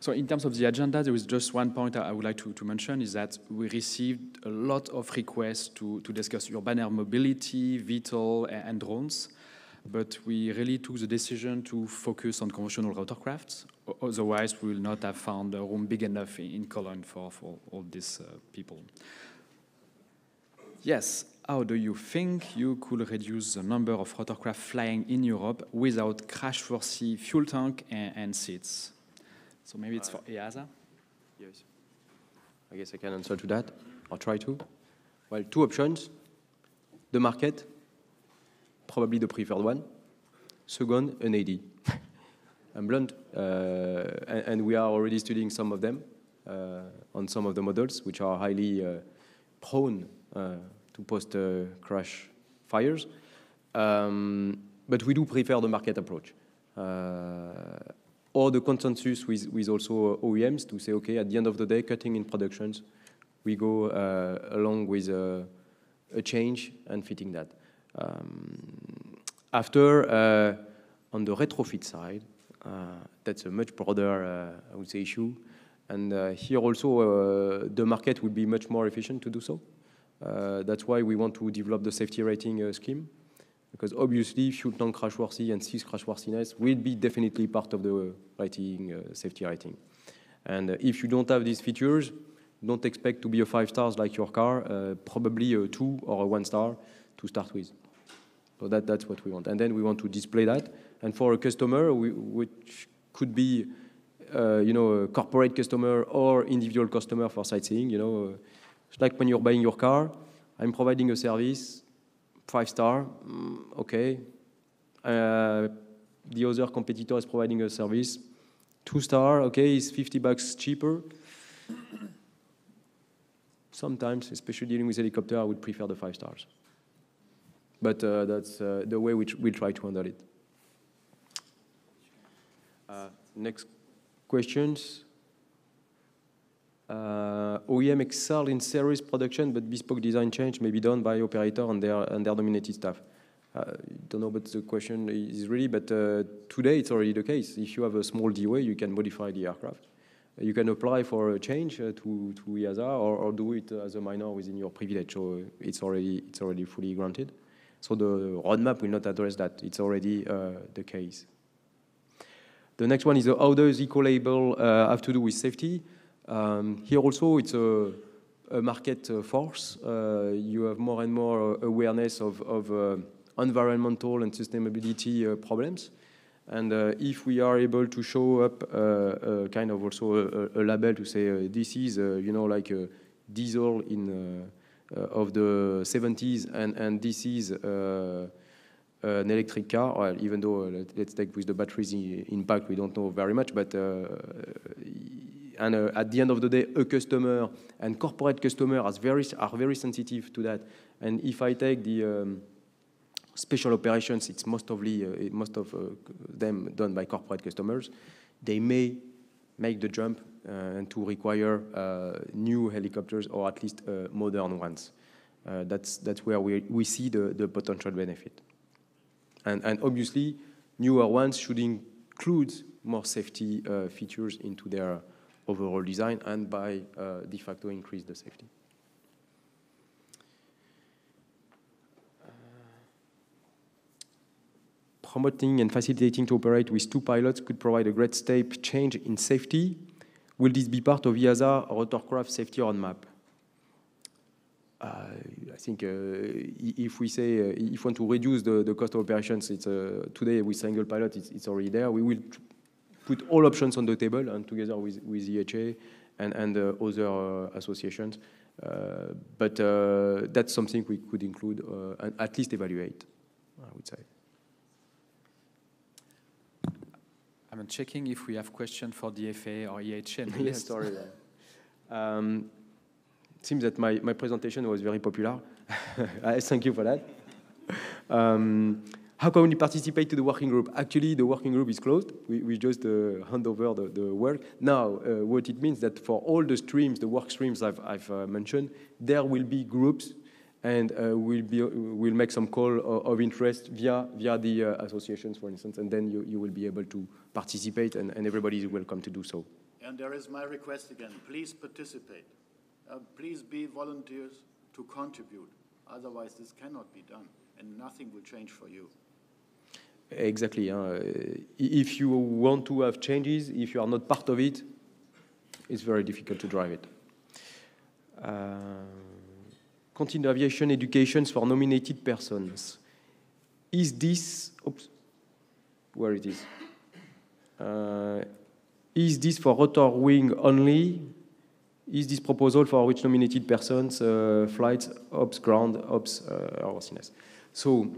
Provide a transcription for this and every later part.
So in terms of the agenda, there is just one point I would like to mention, is that we received a lot of requests to discuss urban air mobility, VTOL, and drones. But we really took the decision to focus on conventional rotorcrafts. Otherwise, we will not have found a room big enough in Cologne for all these people. Yes, how do you think you could reduce the number of rotorcraft flying in Europe without crash-worthy fuel tank and seats? So maybe it's for EASA? Yes. I guess I can answer to that, or try to. Well, two options. The market, probably the preferred one. Second, an AD. I'm blunt. And we are already studying some of them on some of the models, which are highly prone to post-crash fires. But we do prefer the market approach. Or the consensus with also OEMs to say, okay, at the end of the day, cutting in productions, we go along with a change and fitting that. After, on the retrofit side, that's a much broader, I would say, issue. And here also, the market would be much more efficient to do so. That's why we want to develop the safety rating scheme. Because obviously, fuel tank crashworthy and seat crashworthiness will be definitely part of the rating, safety rating. And if you don't have these features, don't expect to be a 5 stars like your car, probably a 2 or a 1 star to start with. So that's what we want. And then we want to display that. And for a customer, which could be, a corporate customer or individual customer for sightseeing, it's like when you're buying your car, I'm providing a service, 5 star, okay. The other competitor is providing a service, 2 star, okay, it's $50 cheaper. Sometimes, especially dealing with helicopter, I would prefer the 5 stars. But that's the way we'll try to handle it. Next questions. OEM excel in series production, but bespoke design change may be done by operator and their dominated staff. Don't know what the question is really, but today it's already the case. If you have a small DOA, you can modify the aircraft. You can apply for a change to EASA or do it as a minor within your privilege. So it's already fully granted. So the roadmap will not address that. It's already the case. The next one is how does eco-label have to do with safety? Here also, it's a market force. You have more and more awareness of environmental and sustainability problems. And if we are able to show up kind of also a label to say this is, like a diesel of the 70s and this is an electric car, well, even though let's take with the batteries impact, we don't know very much, but and at the end of the day, a customer and corporate customer are very sensitive to that. And if I take the special operations, it's most of them done by corporate customers. They may make the jump and to require new helicopters or at least modern ones. That's where we see the potential benefit. And obviously, newer ones should include more safety features into their overall design and by de facto increase the safety. Promoting and facilitating to operate with 2 pilots could provide a great step change in safety. Will this be part of EASA rotorcraft safety roadmap? I think if we say if we want to reduce the cost of operations, it's today with single pilot, it's already there. We will put all options on the table and together with EHA and other associations. But that's something we could include and at least evaluate, I would say. I'm checking if we have questions for the FAA or EHA. Yes, sorry. It seems that my presentation was very popular. Thank you for that. How can we participate to the working group? Actually, the working group is closed. We just hand over the work. Now, what it means that for all the streams, the work streams I've mentioned, there will be groups, and we'll make some call of interest via the associations, for instance, and then you will be able to participate, and everybody is welcome to do so. And there is my request again, please participate. Please be volunteers to contribute. Otherwise, this cannot be done, and nothing will change for you. Exactly. If you want to have changes, if you are not part of it, it's very difficult to drive it. Continued aviation education for nominated persons. Is this, oops, where it is this for rotor wing only? Is this proposal for which nominated persons, flights, ops, ground, ops, airworthiness? So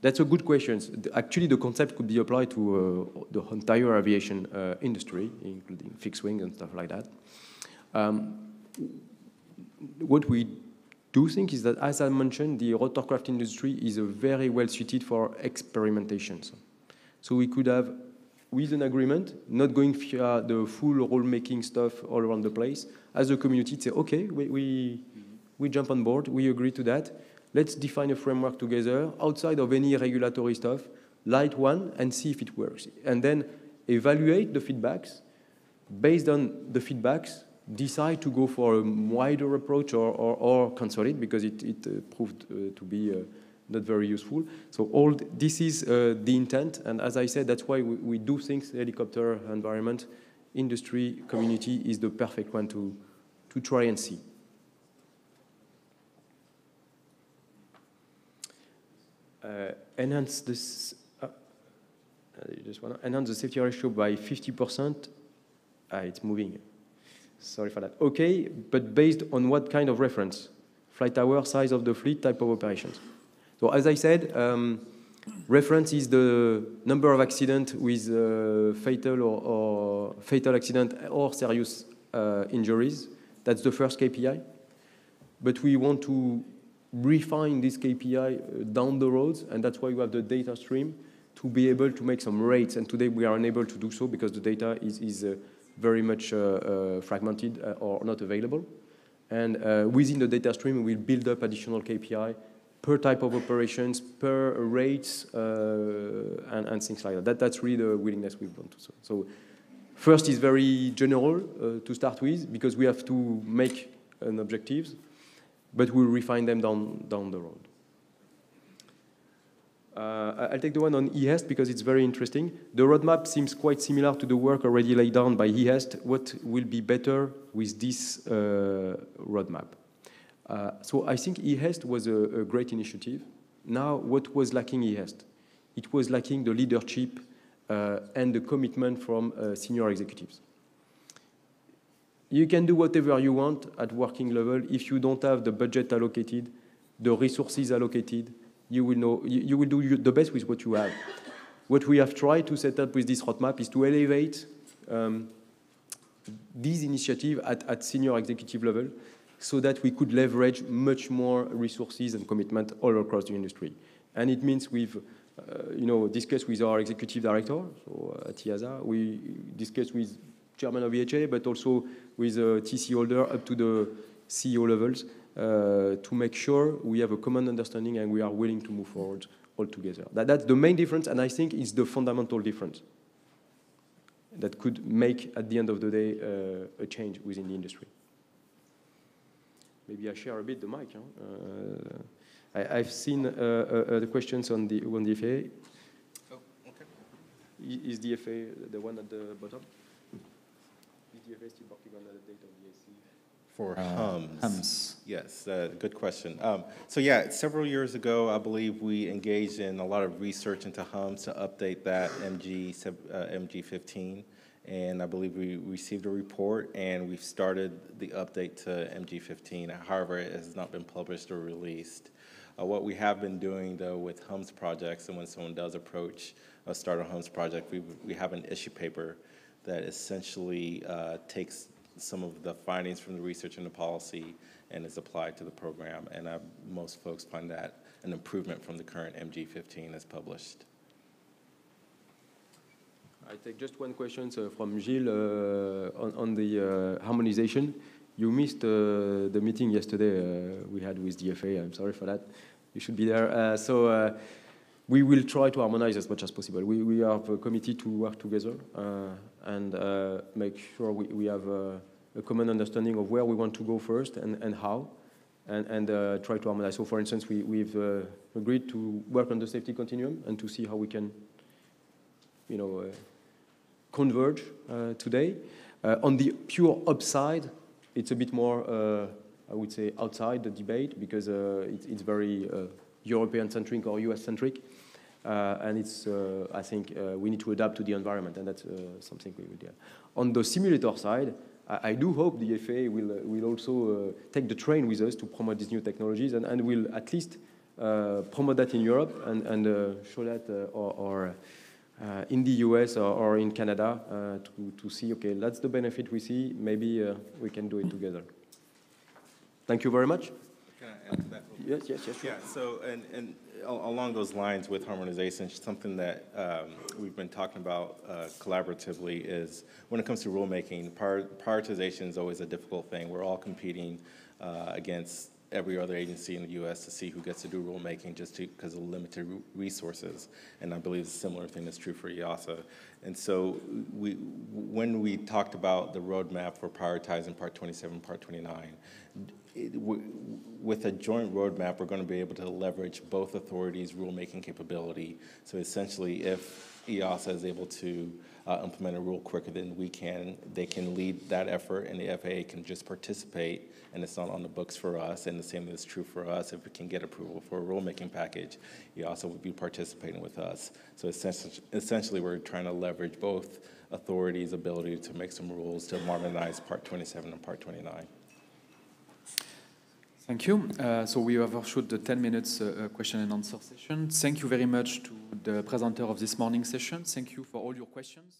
that's a good question. Actually, the concept could be applied to the entire aviation industry, including fixed wing and stuff like that. What we do think is that, as I mentioned, the rotorcraft industry is very well suited for experimentations. So we could have, with an agreement, not going via the full rule-making stuff all around the place, as a community say, okay, we jump on board, we agree to that, let's define a framework together outside of any regulatory stuff, light one, and see if it works. And then evaluate the feedbacks. Based on the feedbacks, decide to go for a wider approach or cancel it because it proved to be not very useful. So all this is the intent, and as I said, that's why we do think the helicopter environment, industry, community is the perfect one to try and see. Enhance this. You just want to enhance the safety ratio by 50%. It's moving. Sorry for that. Okay, but based on what kind of reference? Flight hour, size of the fleet, type of operations. So as I said, reference is the number of accidents with fatal or fatal accident or serious injuries. That's the first KPI. But we want to refine this KPI down the road, and that's why we have the data stream to be able to make some rates. And today we are unable to do so because the data is very much fragmented or not available. And within the data stream, we'll build up additional KPI per type of operations, per rates, and things like that. That's really the willingness we want to see. So first is very general to start with, because we have to make an objectives, but we'll refine them down the road. I'll take the one on eHEST because it's very interesting. The roadmap seems quite similar to the work already laid down by eHEST. What will be better with this roadmap? So I think eHEST was a great initiative. Now, what was lacking eHEST? It was lacking the leadership and the commitment from senior executives. You can do whatever you want at working level. If you don't have the budget allocated, the resources allocated, you will do the best with what you have. What we have tried to set up with this roadmap is to elevate this initiative at senior executive level so that we could leverage much more resources and commitment all across the industry. And it means we've discussed with our executive director, so at EASA, we discussed with chairman of EHA, but also with a TC holder up to the CEO levels, to make sure we have a common understanding and we are willing to move forward all together. That's the main difference, and I think it's the fundamental difference that could make, at the end of the day, a change within the industry. Maybe I share a bit the mic. I've seen the questions on the FAA. Oh, okay. Is the FAA the one at the bottom? Is the FAA still working on the data of the AC? For HUMS. HUMS. Yes, good question. So yeah, several years ago, I believe we engaged in a lot of research into HUMS to update that MG15. And I believe we received a report and we've started the update to MG15. However, it has not been published or released. What we have been doing though with HUMS projects, and when someone does approach start a HUMS project, we have an issue paper that essentially takes some of the findings from the research and the policy and is applied to the program. And most folks find that an improvement from the current MG15 as published. I take just one question from Gilles on the harmonization. You missed the meeting yesterday we had with the FAA. I'm sorry for that. You should be there. we will try to harmonize as much as possible. We have a committee to work together and make sure we have a common understanding of where we want to go first and how, and try to harmonize. So, for instance, we've agreed to work on the safety continuum and to see how we can, converge today. On the pure upside, it's a bit more, I would say, outside the debate because it's very European-centric or US-centric. And it's, I think, we need to adapt to the environment, and that's something we will do. On the simulator side, I do hope the FAA will also take the train with us to promote these new technologies, and will at least promote that in Europe and show that or in the US or in Canada to see, okay, that's the benefit we see. Maybe we can do it together. Thank you very much. Can I add to that? Yes, sure. Yeah, so, and along those lines with harmonization, something that we've been talking about collaboratively is when it comes to rulemaking, prioritization is always a difficult thing. We're all competing against every other agency in the U.S. to see who gets to do rulemaking just because of limited resources. And I believe a similar thing is true for EASA. And so when we talked about the roadmap for prioritizing Part 27, Part 29, with a joint roadmap, we're going to be able to leverage both authorities' rulemaking capability. So essentially, if EASA is able to implement a rule quicker than we can, they can lead that effort, and the FAA can just participate, and it's not on the books for us. And the same is true for us. If we can get approval for a rulemaking package, EASA would be participating with us. So essentially, we're trying to leverage both authorities' ability to make some rules to harmonize Part 27 and Part 29. Thank you. So we have overshot the 10 minutes question and answer session. Thank you very much to the presenter of this morning session. Thank you for all your questions.